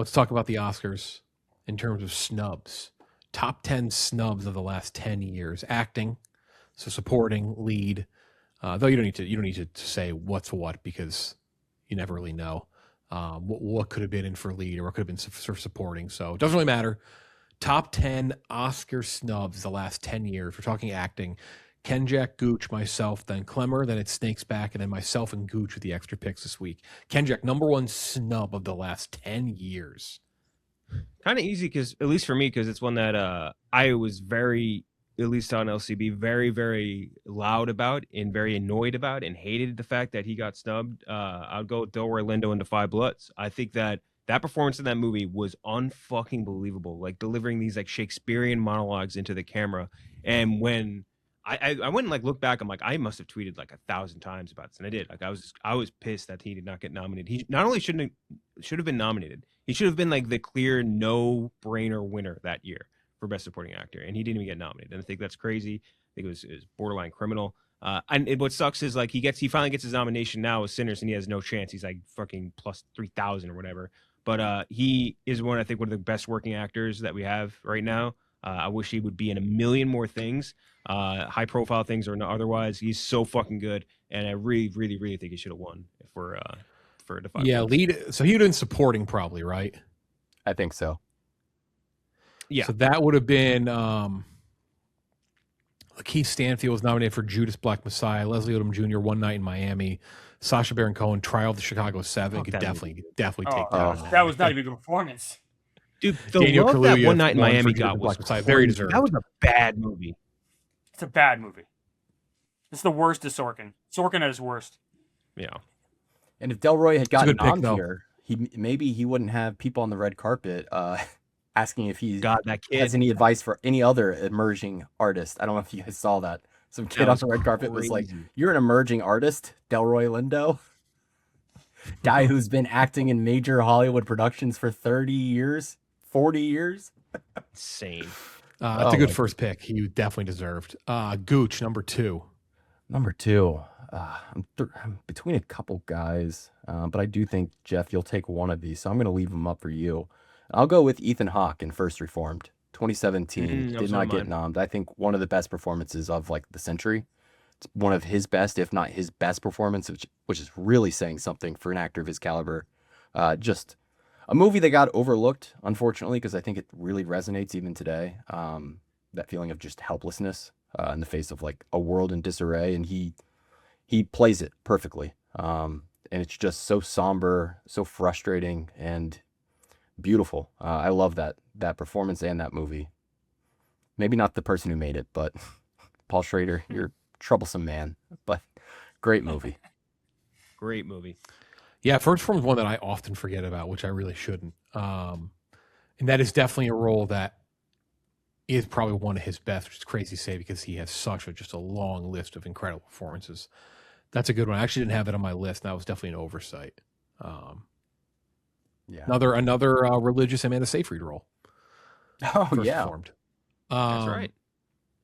let's talk about the Oscars in terms of snubs. Top 10 snubs of the last 10 years. Acting, so supporting, lead. Though you don't need to say what's what because you never really know what could have been in for lead or what could have been for supporting. So it doesn't really matter. Top 10 Oscar snubs the last 10 years. We're talking acting. Ken, Jack, Gooch, myself, then Clemmer, then it's Snakes Back, and then myself and Gooch with the extra picks this week. Ken, Jack, number one snub of the last 10 years. Kind of easy, because at least for me, because it's one that I was very, at least on LCB, very, very loud about and very annoyed about and hated the fact that he got snubbed. I'll go with Delroy Lindo into Five Bloods. I think that performance in that movie was unfucking believable, like delivering these like Shakespearean monologues into the camera. And when I went and like looked back, I'm like, I must have tweeted like 1,000 times about this, and I did. Like I was pissed that he did not get nominated. He not only should have been nominated, he should have been like the clear no-brainer winner that year for Best Supporting Actor, and he didn't even get nominated. And I think that's crazy. I think it was borderline criminal. And what sucks is like he finally gets his nomination now with Sinners, and he has no chance. He's like fucking plus 3,000 or whatever. But he is one of the best working actors that we have right now. I wish he would be in a million more things, high profile things or otherwise. He's so fucking good, and I really, really, really think he should have won for Defy. Yeah, lead. So he would have been supporting probably, right? I think so. Yeah. So that would have been Keith Stanfield was nominated for Judas Black Messiah, Leslie Odom Jr., One Night in Miami, Sacha Baron Cohen, Trial of the Chicago Seven. Could definitely take that. That was not even a good performance. Dude, the Daniel love Kaluuya that One Night in Miami Judas got Black was Messiah. Very deserved. That was a bad movie. It's a bad movie. It's the worst of Sorkin. Sorkin at his worst. Yeah. And if Delroy had gotten pick, on here, he wouldn't have people on the red carpet asking if he has any advice for any other emerging artist. I don't know if you guys saw that. Some kid on the red carpet was like, "You're an emerging artist, Delroy Lindo, guy who's been acting in major Hollywood productions for 30 years, 40 years." Insane. That's a good first pick. He definitely deserved. Gooch, number two. Number two. I'm between a couple guys, but I do think, Jeff, you'll take one of these, so I'm going to leave them up for you. I'll go with Ethan Hawke in First Reformed. 2017 did not get nommed. I think one of the best performances of like the century. It's one of his best, if not his best performance, which is really saying something for an actor of his caliber. Just a movie that got overlooked, unfortunately, because I think it really resonates even today. That feeling of just helplessness in the face of like a world in disarray, and he plays it perfectly. And it's just so somber, so frustrating, and beautiful. I love that performance and that movie. Maybe not the person who made it, but Paul Schrader, you're a troublesome man, but great movie. Great movie. Yeah, First Reformed is one that I often forget about, which I really shouldn't. And that is definitely a role that is probably one of his best, which is crazy to say because he has just a long list of incredible performances. That's a good one. I actually didn't have it on my list, and that was definitely an oversight. Yeah. Another religious Amanda Seyfried role. Oh, First yeah. Reformed. That's right.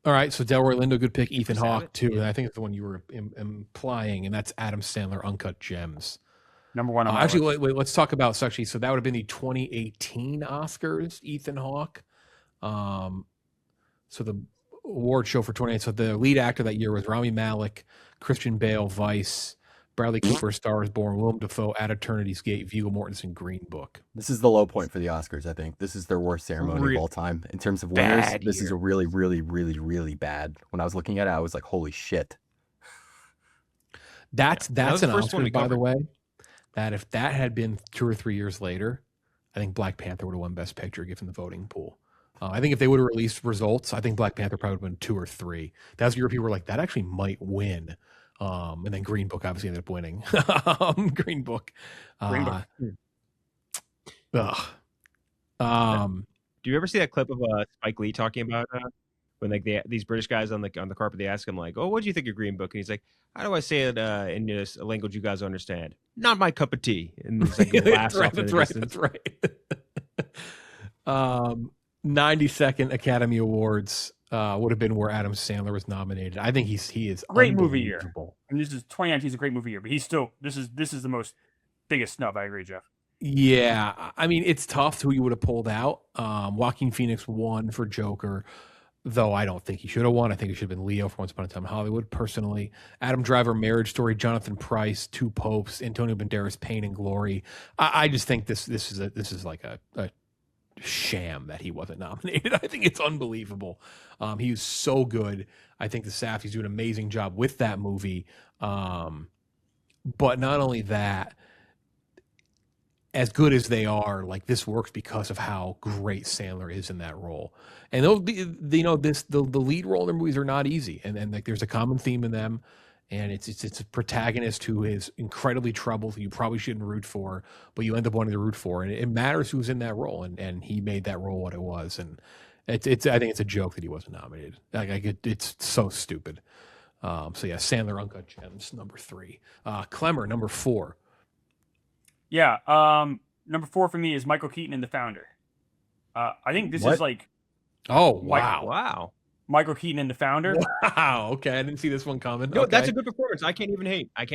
All right, so Delroy Lindo, good pick. Ethan Hawke, too. And I think it's the one you were implying, and that's Adam Sandler, Uncut Gems. Number one on my actually, list. wait, let's talk about, so that would have been the 2018 Oscars, Ethan Hawke. So the award show for 2018, so the lead actor that year was Rami Malek, Christian Bale, Vice, Bradley Cooper, Star is Born, Willem Dafoe, At Eternity's Gate, Viggo Mortensen, Green Book. This is the low point for the Oscars, I think. This is their worst ceremony of all time. In terms of winners, this is a really, really, really, really bad. When I was looking at it, I was like, holy shit. That's an Oscar, by the way, that if that had been 2 or 3 years later, I think Black Panther would have won Best Picture given the voting pool. I think if they would have released results, I think Black Panther probably would have been 2 or 3. That's where people were like, that actually might win. And then Green Book obviously ended up winning. Green Book. Do you ever see that clip of Spike Lee talking about when like these British guys on the carpet, they ask him like, "Oh, what do you think of Green Book?" And he's like, "How do I say it in a language you guys understand? Not my cup of tea." And he's like, that's right. 92nd Academy Awards would have been where Adam Sandler was nominated. I think he is great movie year. And this is 2019 is a great movie year, but he's still this is the biggest snub. I agree, Jeff. Yeah, I mean, it's tough who you would have pulled out. Joaquin Phoenix won for Joker, though I don't think he should have won. I think it should have been Leo for Once Upon a Time in Hollywood, personally. Adam Driver, Marriage Story, Jonathan Pryce, Two Popes, Antonio Banderas, Pain and Glory. I just think this is like a sham that he wasn't nominated. I think it's unbelievable. He was so good. I think the Safdie's do an amazing job with that movie. But not only that, as good as they are, like this works because of how great Sandler is in that role. And the lead role in their movies are not easy, and like there's a common theme in them, and it's a protagonist who is incredibly troubled, who you probably shouldn't root for, but you end up wanting to root for, and it matters who's in that role, and he made that role what it was, and it's I think it's a joke that he wasn't nominated. It's so stupid. So yeah, Sandler, Uncut Gems, number 3. Clemmer, number 4. Yeah. Number 4 for me is Michael Keaton in The Founder. I think this is like. Oh wow! Wow. Michael Keaton in The Founder. Wow. Okay, I didn't see this one coming. No, okay. that's a good performance. I can't even hate. That's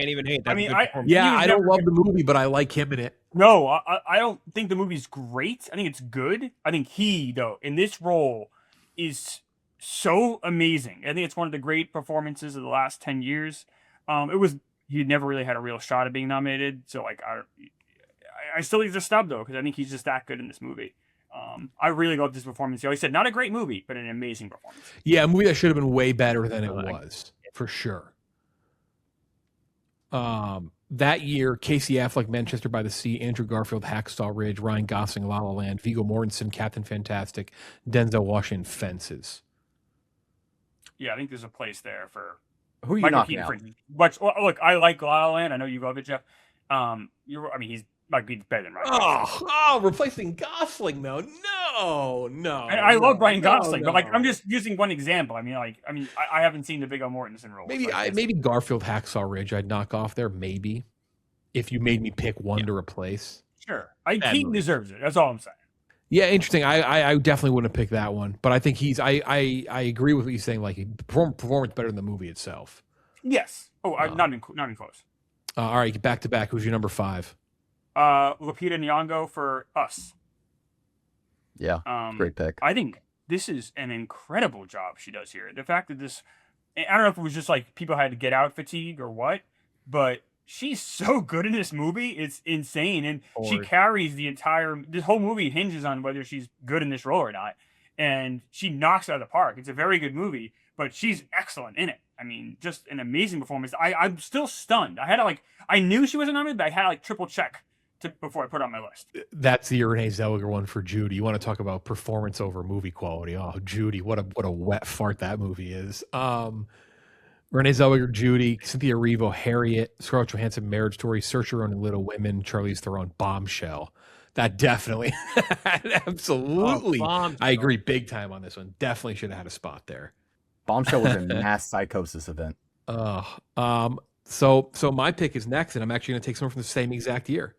I mean, I don't love the movie, but I like him in it. No, I don't think the movie's great. I think it's good. I think he, though, in this role, is so amazing. I think it's one of the great performances of the last 10 years. He never really had a real shot at being nominated. So, like, I still think it's a snub, though, because I think he's just that good in this movie. I really loved this performance. Like I said, not a great movie, but an amazing performance. Yeah, a movie that should have been way better than it was, for sure. That year, Casey Affleck, Manchester by the Sea, Andrew Garfield, Hacksaw Ridge, Ryan Gosling, La La Land, Viggo Mortensen, Captain Fantastic, Denzel Washington, Fences. Yeah, I think there's a place there for Who are you Michael knocking Keaton. out? Look, I like La La Land. I know you love it, Jeff. He's might be better than Ryan Gosling. Replacing Gosling though? No. I love Ryan Gosling, but like I'm just using one example. I haven't seen the Viggo Mortensen role. Maybe Garfield, Hacksaw Ridge. I'd knock off there. Maybe if you made me pick one to replace. Sure, Keaton deserves it. That's all I'm saying. Yeah, interesting. I definitely wouldn't have picked that one, but I think I agree with what you're saying. Like performance better than the movie itself. Yes. Not in close. All right, back to back. Who's your number 5? Lupita Nyong'o for Us. Yeah, great pick. I think this is an incredible job she does here. The fact that I don't know if it was just like people had to get out fatigue or what, but she's so good in this movie. It's insane. And she carries this whole movie hinges on whether she's good in this role or not. And she knocks it out of the park. It's a very good movie, but she's excellent in it. I mean, just an amazing performance. I'm still stunned. I knew she wasn't nominated, but I had to triple check before I put it on my list. That's the Renee Zellweger one for Judy. You want to talk about performance over movie quality? Oh, Judy, what a wet fart that movie is. Renee Zellweger, Judy, Cynthia Erivo, Harriet, Scarlett Johansson, Marriage Story, Saoirse Ronan, Little Women, Charlize Theron, Bombshell. That definitely, absolutely. I agree big time on this one. Definitely should have had a spot there. Bombshell was a mass psychosis event. So my pick is next, and I'm actually going to take someone from the same exact year.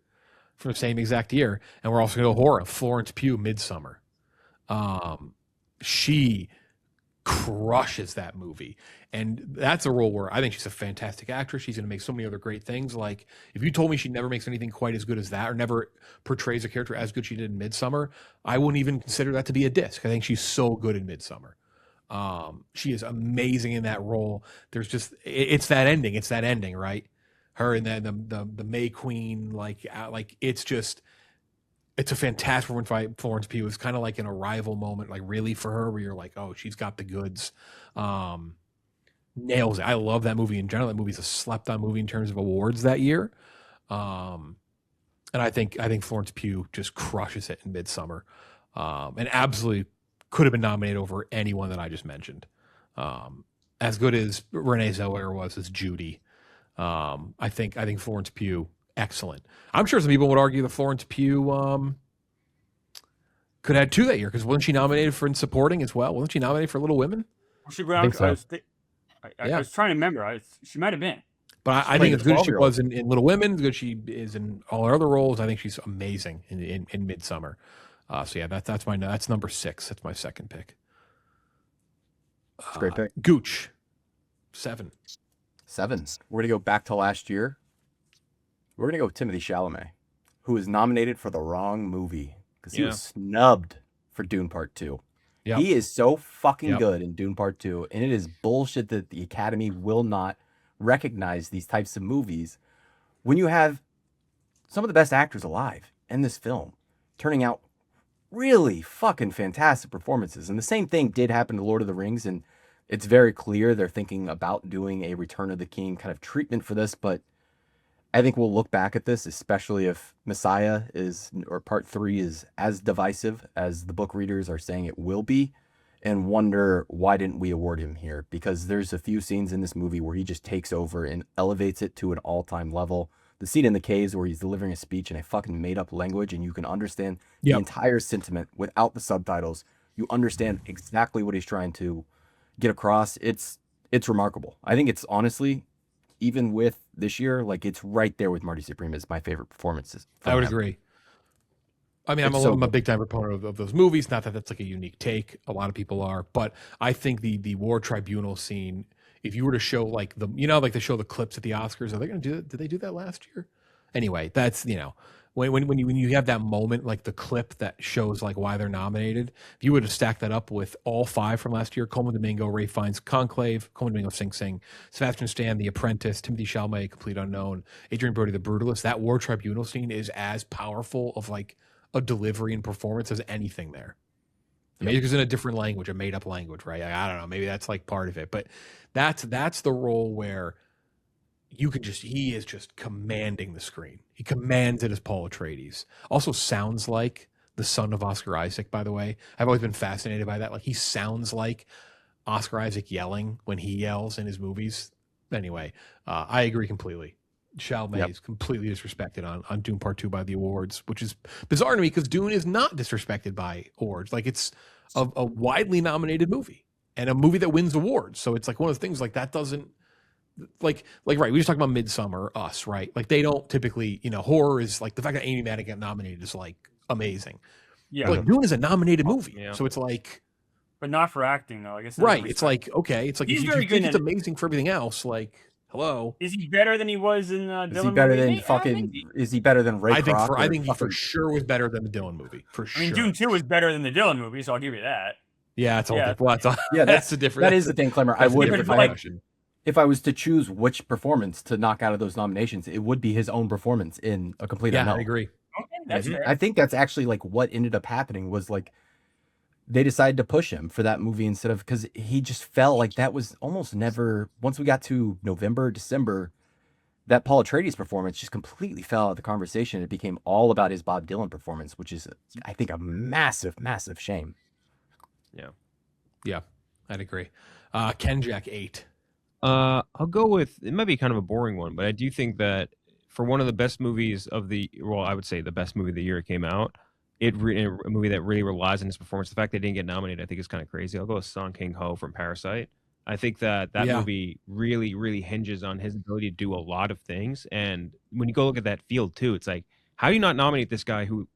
And we're also going to go horror. Florence Pugh, Midsommar. She crushes that movie, and that's a role where I think she's a fantastic actress. She's going to make so many other great things. Like if you told me she never makes anything quite as good as that, or never portrays a character as good as she did in Midsommar, I wouldn't even consider that to be a diss. I think she's so good in Midsommar. She is amazing in that role. There's just it's that ending, right? Her and then the May Queen, like it's a fantastic one by Florence Pugh. It's kind of like an arrival moment, like really for her, where you're like, oh, she's got the goods. Nails it. I love that movie in general. That movie's a slept on movie in terms of awards that year. And I think Florence Pugh just crushes it in Midsommar. And absolutely could have been nominated over anyone that I just mentioned. As good as Renee Zellweger was as Judy. I think Florence Pugh, excellent. I'm sure some people would argue that Florence Pugh could have had 2 that year, because wasn't she nominated for in supporting as well? Wasn't she nominated for Little Women? I think so. I was trying to remember. She might have been. But I think as good as she was in Little Women, as good as she is in all her other roles, I think she's amazing in Midsommar. So yeah, that's number 6. That's my second pick. That's a great pick. Gooch, 7. We're going to go back to last year. We're going to go with Timothée Chalamet. who is nominated for the wrong movie because he Yeah. was snubbed for Dune Part 2. Yep. He is so fucking Yep. good in Dune Part 2, and it is bullshit that the Academy will not recognize these types of movies when you have some of the best actors alive in this film turning out really fucking fantastic performances. And the same thing did happen to Lord of the Rings, and it's very clear they're thinking about doing a Return of the King kind of treatment for this, but I think we'll look back at this, especially if Messiah or Part 3 is as divisive as the book readers are saying it will be, and wonder why didn't we award him here? Because there's a few scenes in this movie where he just takes over and elevates it to an all-time level. The scene in the caves where he's delivering a speech in a fucking made-up language and you can understand the entire sentiment without the subtitles. You understand exactly what he's trying to get across. It's remarkable. I think it's honestly, even with this year, like it's right there with Marty Supreme as my favorite performances. I would agree. I mean, I'm a big time proponent of those movies. Not that that's like a unique take. A lot of people are, but I think the War Tribunal scene, if you were to show like like they show the clips at the Oscars, are they going to do that? Did they do that last year? Anyway, that's, when you have that moment, like the clip that shows like why they're nominated, if you would have stacked that up with all 5 from last year, Coleman Domingo, Ralph Fiennes, Conclave, Coleman Domingo, Sing Sing, Sebastian Stan, The Apprentice, Timothée Chalamet, Complete Unknown, Adrian Brody, The Brutalist, that War Tribunal scene is as powerful of like a delivery and performance as anything there. Maybe because in a different language, a made up language, right? I don't know. Maybe that's like part of it, but that's the role where he is just commanding the screen. He commands it as Paul Atreides. Also sounds like the son of Oscar Isaac, by the way. I've always been fascinated by that. Like he sounds like Oscar Isaac yelling when he yells in his movies. Anyway, I agree completely. Chalamet is completely disrespected on Dune Part 2 by the awards, which is bizarre to me because Dune is not disrespected by awards. Like it's a widely nominated movie and a movie that wins awards. So it's like one of the things like that doesn't right. We just talked about Midsommar, Us, right? Like they don't typically, horror is like the fact that Amy Madigan got nominated is like amazing. Yeah. But like Dune is a nominated movie. Yeah. So it's like, but not for acting though. I guess. Right. It's like, okay. It's like, he's if you think it's amazing for everything else, like, hello. Is he better than he was in Dylan? Is he better than fucking? Is he better than Ray Kroc? I think he for sure was better than the Dylan movie. For sure. I mean, Dune 2 was better than the Dylan movie, so I'll give you that. Yeah, it's all. Yeah, that's the difference. That is the thing, Clemmer. I would, if I was to choose which performance to knock out of those nominations, it would be his own performance in A Complete Unknown. I agree. Okay, that's fair. I think that's actually like what ended up happening was like they decided to push him for that movie instead of, because he just felt like that was almost never, once we got to November, December, that Paul Atreides performance just completely fell out of the conversation. It became all about his Bob Dylan performance, which is, I think, a massive, massive shame. Yeah, I'd agree. Ken Jack 8. I'll go with, it might be kind of a boring one, but I do think that for one of the best movies of I would say the best movie of the year it came out, a movie that really relies on his performance. The fact that he didn't get nominated, I think, is kind of crazy. I'll go with Kang-ho from Parasite. I think that movie really, really hinges on his ability to do a lot of things. And when you go look at that field too, it's like, how do you not nominate this guy who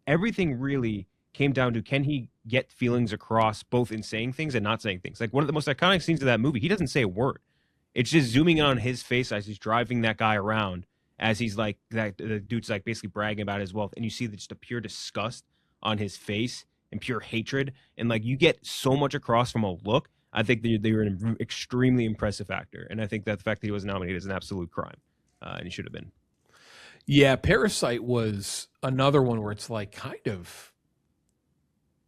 everything really came down to, can he get feelings across both in saying things and not saying things? Like one of the most iconic scenes of that movie, he doesn't say a word. It's just zooming in on his face as he's driving that guy around, as he's like, that the dude's like basically bragging about his wealth, and you see just a pure disgust on his face and pure hatred, and like you get so much across from a look. I think they were an extremely impressive actor, and I think that the fact that he was nominated is an absolute crime, and he should have been. Yeah, Parasite was another one where it's like kind of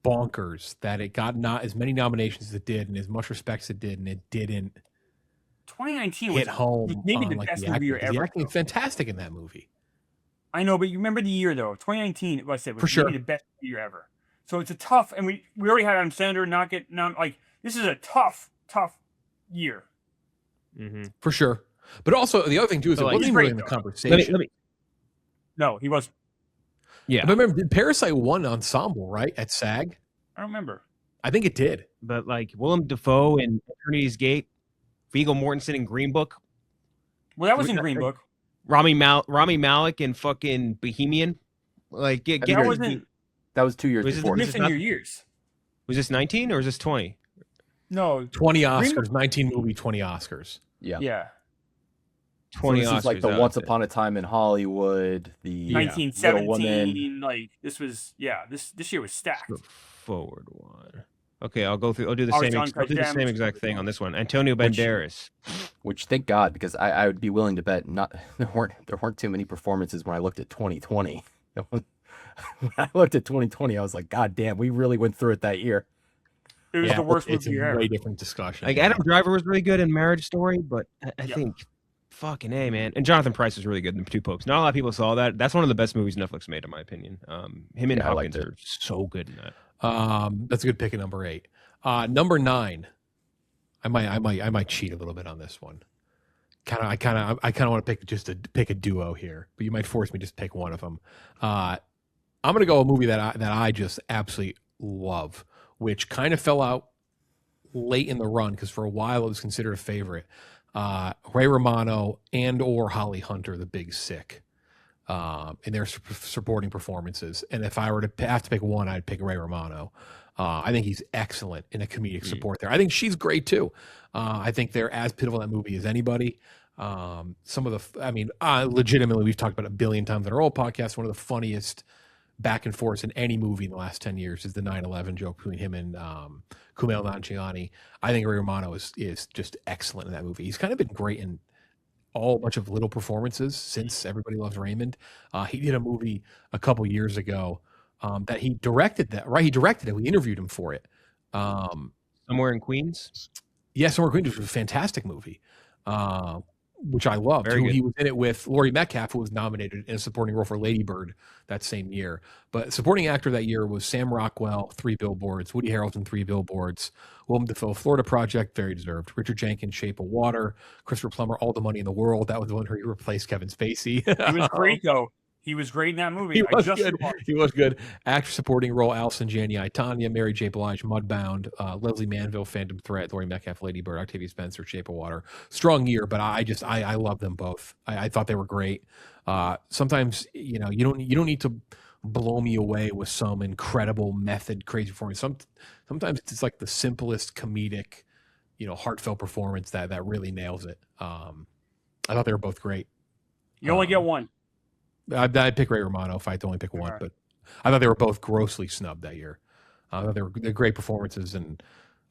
bonkers that it got not as many nominations as it did and as much respect as it did, and it didn't 2019 hit home. Was maybe the best movie year ever. The acting is fantastic in that movie. I know, but you remember the year though. 2019, what I said, was for sure maybe the best year ever. So it's a tough, and we already had on Sandler not get like this is a tough year. Mm-hmm. For sure. But also the other thing too is it wasn't really in the conversation. No, he wasn't. Yeah. I remember, did Parasite won Ensemble, right? At SAG? I don't remember. I think it did. But like Willem Dafoe in Eternity's Gate, Viggo Mortensen in Green Book. Well, that was in Green Book. Rami Malek in fucking Bohemian. Like that was 2 years before. Missing your years. Was this 19 or is this 20? No. 20 Oscars, 19 movie, 20 Oscars. Yeah. Yeah. 20 this is like Oscars the out Once there. Upon a Time in Hollywood, the Little 1917. Like this was this year was stacked. The forward one. Okay, I'll do the Oh, same. it's I'll Uncut do the same Gems. exact thing on this one. Antonio Which- Banderas. which thank God, because I would be willing to bet not there weren't too many performances when I looked at 2020. When I looked at 2020, I was like, God damn, we really went through it that year. It was the worst it's movie a ever. way different discussion. Like Adam Driver was really good in Marriage Story, but I Yeah. think fucking A, man. And Jonathan Pryce was really good in The Two Popes. Not a lot of people saw that. That's one of the best movies Netflix made, in my opinion. Him and Yeah, I liked Hopkins it. are so good in that. That's a good pick at number 8. Number 9. I might cheat a little bit on this one. I kind of want to pick a duo here, but you might force me to just pick one of them. I'm gonna go a movie that I just absolutely love, which kind of fell out late in the run because for a while it was considered a favorite. Ray Romano and or Holly Hunter, The Big Sick, in their supporting performances. And if I were to have to pick one, I'd pick Ray Romano. I think he's excellent in a comedic support there. I think she's great too. I think they're as pivotal in that movie as anybody. Legitimately, we've talked about it a billion times in our old podcast. One of the funniest back and forth in any movie in the last 10 years is the 9/11 joke between him and Kumail Nanjiani. I think Ray Romano is just excellent in that movie. He's kind of been great in a bunch of little performances since Everybody Loves Raymond. He did a movie a couple years ago that he directed He directed it. We interviewed him for it. Somewhere in Queens. Yeah, Summer Queen was a fantastic movie, which I loved. Very good. He was in it with Laurie Metcalf, who was nominated in a supporting role for Lady Bird that same year. But supporting actor that year was Sam Rockwell, 3 Billboards, Woody Harrelson, 3 Billboards, Willem Dafoe, Florida Project, very deserved, Richard Jenkins, Shape of Water, Christopher Plummer, All the Money in the World. That was the one where he replaced Kevin Spacey. He was great though. He was great in that movie. He was I just good. He was good. Actor supporting role: Allison Janney, Tanya, Mary J. Blige, Mudbound, Leslie Manville, Phantom Thread, Laurie Metcalf, Lady Bird, Octavia Spencer, Shape of Water. Strong year, but I love them both. I thought they were great. Sometimes you don't need to blow me away with some incredible method, crazy performance. Sometimes it's like the simplest comedic, heartfelt performance that really nails it. I thought they were both great. You only get one. I'd pick Ray Romano if I had to only pick one, Right. but I thought they were both grossly snubbed that year. I thought they're great performances, and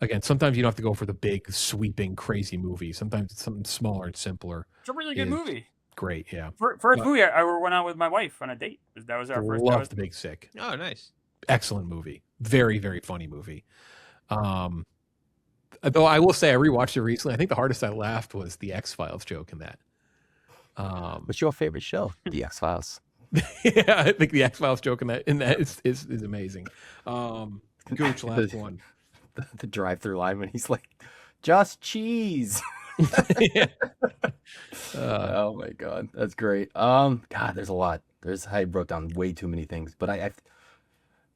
again, sometimes you don't have to go for the big, sweeping, crazy movie. Sometimes it's something smaller and simpler. It's a really good is movie. Great, yeah. First movie I went out with my wife on a date. That was our first. That Love was The Big Sick. Oh, nice. Excellent movie. Very, very funny movie. Though I will say I rewatched it recently. I think the hardest I laughed was the X-Files joke in that. What's your favorite show? The X-Files. Yeah, I think the X-Files joke in that is amazing. Gooch, last one. The drive-through line when he's like, just cheese. Oh my God, that's great. God, there's a lot. I wrote down way too many things, but I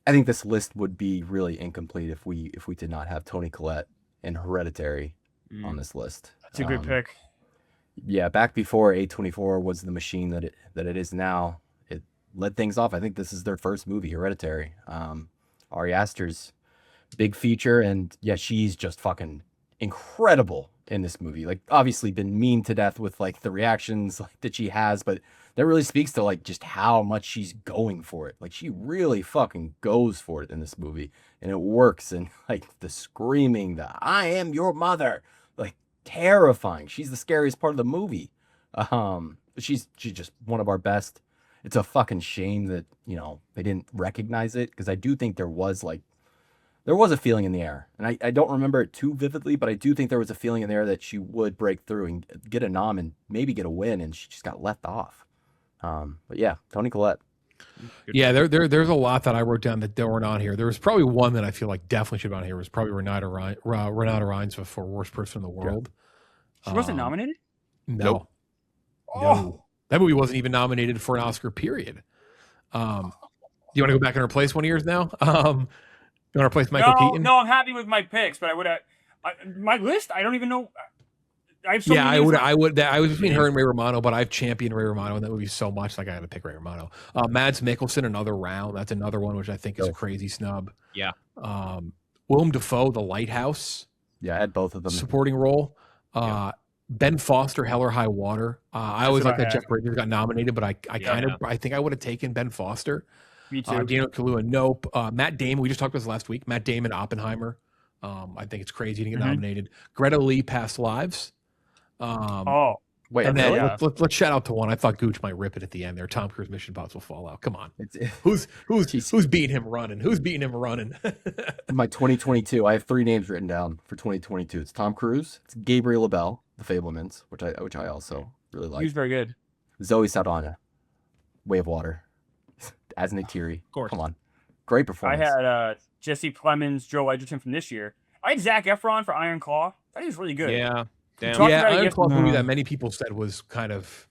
think this list would be really incomplete if we did not have Toni Collette and Hereditary on this list. That's a good pick. Yeah, back before A24 was the machine that it is now, it led things off. I think this is their first movie, Hereditary. Ari Aster's big feature, and yeah, she's just fucking incredible in this movie. Like, obviously been mean to death with like the reactions that she has, but that really speaks to like just how much she's going for it. Like, she really fucking goes for it in this movie, and it works. And like the screaming, the "I am your mother," like terrifying. She's the scariest part of the movie. She's just one of our best. It's a fucking shame that they didn't recognize it, because I do think there was a feeling in the air, and I don't remember it too vividly, but I do think there was a feeling in the air that she would break through and get a nom and maybe get a win, and she just got left off. But yeah, Toni Collette. Yeah, there's a lot that I wrote down that weren't on here. There was probably one that I feel like definitely should be on here. Was probably Renata Reinsva for Worst Person in the World. She wasn't nominated? No. Nope. Oh, No. That movie wasn't even nominated for an Oscar, period. Do you want to go back and replace one of yours now? You want to replace Michael Keaton? No, I'm happy with my picks, but I would have my list. I don't even know. I have so Yeah, many I names. would. I was between her and Ray Romano, but I've championed Ray Romano in that movie so much. Like, I got to pick Ray Romano. Mads Mikkelsen, Another Round. That's another one which I think is a crazy snub. Yeah. Willem Dafoe, The Lighthouse, Yeah, I had both of them. supporting role. Ben Foster, Hell or High Water. I always what like I that had. Jeff Bridges got nominated, but I Yeah. think I would have taken Ben Foster. Me too. Daniel Kaluuya, nope. Matt Damon, we just talked about this last week. Matt Damon, Oppenheimer. I think it's crazy to get Mhm. nominated. Greta Lee, Past Lives. Oh, Wait, And then really? yeah. let's shout out to one. I thought Gooch might rip it at the end there. Tom Cruise, Mission Impossible Fallout. Come on, It's, who's beating him running? Who's beating him running? my 2022. I have 3 names written down for 2022. It's Tom Cruise, it's Gabriel LaBelle, The Fablemans, which I also really he like. was very good. Zoe Saldana, Way of Water, as Nick Fury. Of course. Come on, great I performance. had Jesse Plemons, Joel Edgerton from this year. I had Zac Efron for Iron Claw. I think he was really good. Yeah. Damn. Talk Yeah, about it Iron yet- Claw movie No. that many people said was kind of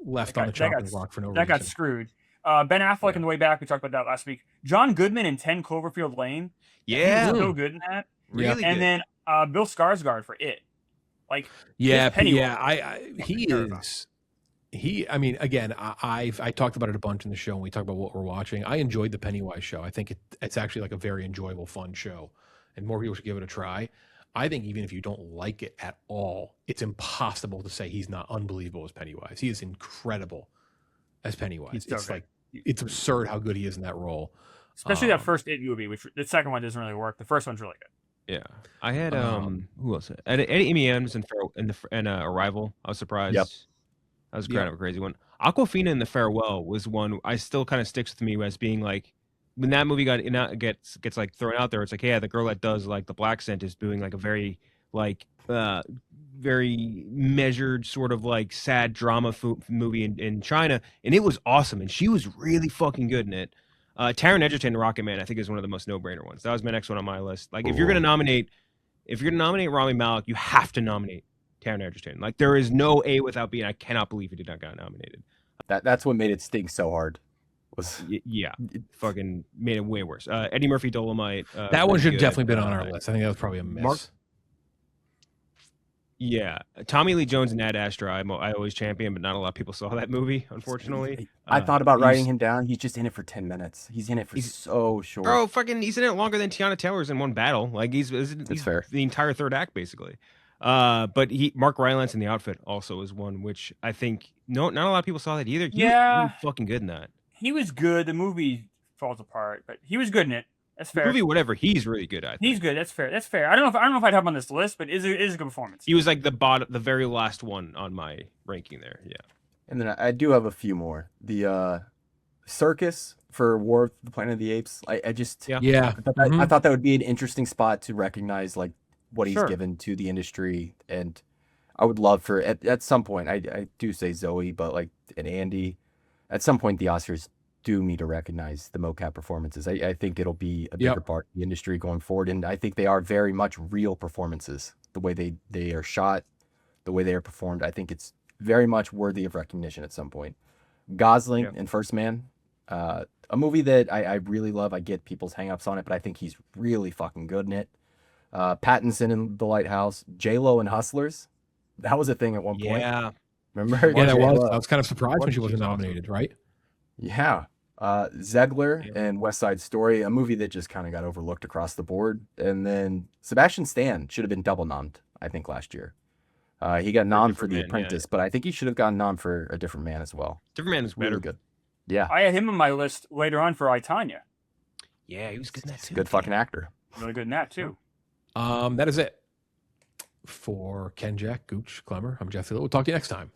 left That on the got- that chopping got- block for no That got reason. screwed. Ben Affleck Yeah. in The Way Back. We talked about that last week. John Goodman in 10 Cloverfield Lane. Yeah. He was so good in that. Really And good. then Bill Skarsgård for It. Like, Yeah, Pennywise. yeah. He terrifying. is. I mean, again, I talked about it a bunch in the show when we talked about what we're watching. I enjoyed the Pennywise show. I think it's actually like a very enjoyable, fun show, and more people should give it a try. I think even if you don't like it at all, it's impossible to say he's not unbelievable as Pennywise. He is incredible as Pennywise. He's so It's good. like it's absurd how good he is in that role. especially that Um, first It movie, which the second one doesn't really work. The first one's really good. Yeah. I had Um, who else? I had Amy Adams in Arrival. I was surprised. Yep. That was kind of a crazy one. Aquafina in The Farewell was one I still kind of sticks with me as being like when that movie gets like thrown out there. It's like, yeah, the girl that does like the black scent is doing like a very like very measured sort of like sad drama movie in China, and it was awesome, and she was really fucking good in it. Taron Egerton in Rocket Man, I think, is one of the most no-brainer ones. That was my next one on my list. Like, if you're gonna nominate Rami Malek, you have to nominate Taron Egerton. Like, there is no A without B, and I cannot believe he did not get nominated. That's what made it sting so hard. Was Yeah, fucking made it way worse. Eddie Murphy, Dolomite. that one really should good. definitely been on our list. I think that was probably a miss. Mark- Yeah, Tommy Lee Jones and Ad Astra. I always champion, but not a lot of people saw that movie, unfortunately. I thought about writing he's- him down. He's just in it for 10 minutes. He's in it for so short. Bro, fucking, he's in it longer than Tiana Taylor's in one battle. Like he's fair. The entire third act, basically. But Mark Rylance in The Outfit also is one which I think not a lot of people saw that either. He was fucking good in that. He was good. The movie falls apart, but he was good in it. That's fair. Movie, whatever. He's really good. I think. He's good. That's fair. That's fair. I don't know if I'd have him on this list, but it is a good performance. He was like the very last one on my ranking there. Yeah. And then I do have a few more. The circus for War of the Planet of the Apes. I just Yeah. Yeah, I thought that would be an interesting spot to recognize like what he's Sure. given to the industry, and I would love for at some point. I do say Zoe, but like and Andy, at some point the Oscars do need to recognize the mocap performances. I think it'll be a bigger part of the industry going forward, and I think they are very much real performances. The way they are shot, the way they are performed, I think it's very much worthy of recognition at some point. Gosling in First Man, a movie that I really love. I get people's hangups on it, but I think he's really fucking good in it. Pattinson in The Lighthouse, J-Lo in Hustlers. That was a thing at one point. Yeah. Remember? yeah, that J-Lo? was. I was kind of surprised when she wasn't She's awesome. nominated, right? Yeah. Zegler Yeah. and West Side Story, a movie that just kind of got overlooked across the board. And then Sebastian Stan should have been double nommed, I think, last year. He got nommed for Different The Man, Apprentice, but I think he should have gotten nommed for A Different Man as well. Different Man is Really better. good. Yeah. I had him on my list later on for I, Tonya. Yeah, he was good in that too. Good fucking actor. Really good in that too. That is it for Ken, Jack, Gooch, Clemmer. I'm Jeff Phillip. We'll talk to you next time.